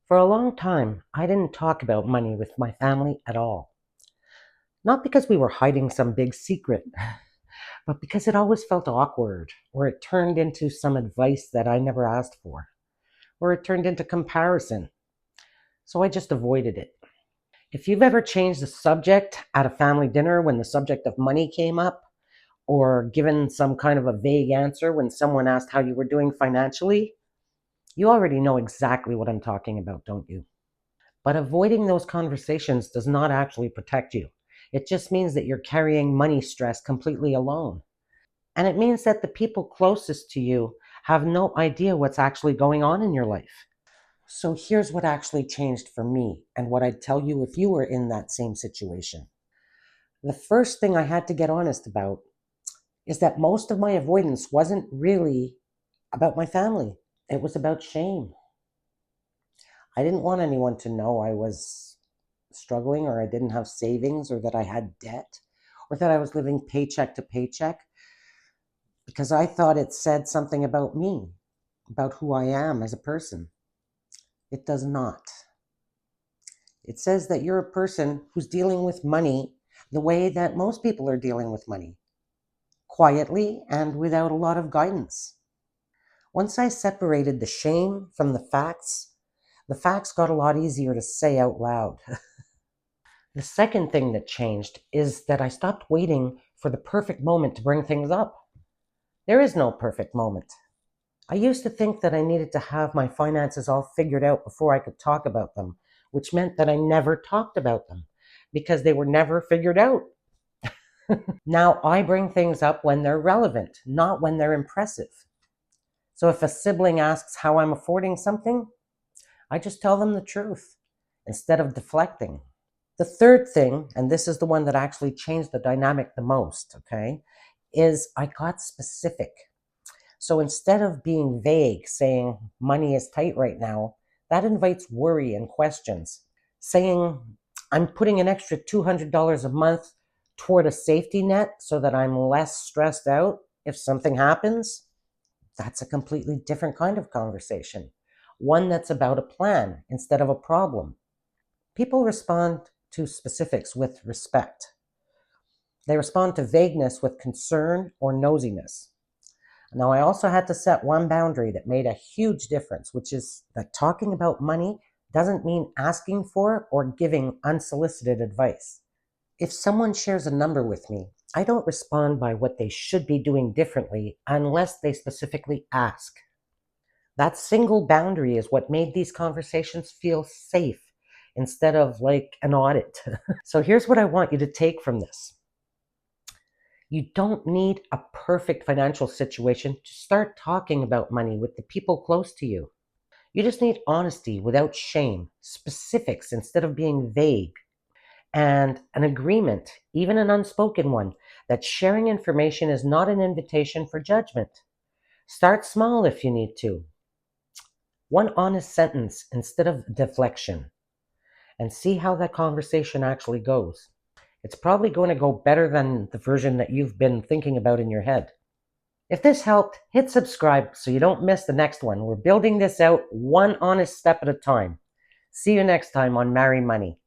For a long time, I didn't talk about money with my family at all. Not because we were hiding some big secret, but because it always felt awkward, or it turned into some advice that I never asked for, or it turned into comparison. So I just avoided it. If you've ever changed the subject at a family dinner when the subject of money came up, or given some kind of a vague answer when someone asked how you were doing financially, you already know exactly what I'm talking about, don't you? But avoiding those conversations does not actually protect you. It just means that you're carrying money stress completely alone. And it means that the people closest to you have no idea what's actually going on in your life. So here's what actually changed for me, and what I'd tell you if you were in that same situation. The first thing I had to get honest about is that most of my avoidance wasn't really about my family, it was about shame. I didn't want anyone to know I was struggling, or I didn't have savings, or that I had debt, or that I was living paycheck to paycheck, because I thought it said something about me, about who I am as a person. It does not. It says that you're a person who's dealing with money the way that most people are dealing with money, quietly and without a lot of guidance. Once I separated the shame from the facts got a lot easier to say out loud. The second thing that changed is that I stopped waiting for the perfect moment to bring things up. There is no perfect moment. I used to think that I needed to have my finances all figured out before I could talk about them, which meant that I never talked about them because they were never figured out. Now I bring things up when they're relevant, not when they're impressive. So if a sibling asks how I'm affording something, I just tell them the truth instead of deflecting. The third thing, and this is the one that actually changed the dynamic the most, okay, is I got specific. So instead of being vague, saying money is tight right now, that invites worry and questions. Saying I'm putting an extra $200 a month toward a safety net so that I'm less stressed out if something happens, that's a completely different kind of conversation. One that's about a plan instead of a problem. People respond to specifics with respect. They respond to vagueness with concern or nosiness. Now, I also had to set one boundary that made a huge difference, which is that talking about money doesn't mean asking for or giving unsolicited advice. If someone shares a number with me, I don't respond by what they should be doing differently unless they specifically ask. That single boundary is what made these conversations feel safe instead of like an audit. So here's what I want you to take from this. You don't need a perfect financial situation to start talking about money with the people close to you. You just need honesty without shame, specifics instead of being vague, and an agreement, even an unspoken one, that sharing information is not an invitation for judgment. Start small if you need to. One honest sentence instead of deflection, and see how that conversation actually goes. It's probably going to go better than the version that you've been thinking about in your head. If this helped, hit subscribe so you don't miss the next one. We're building this out one honest step at a time. See you next time on Marry Money.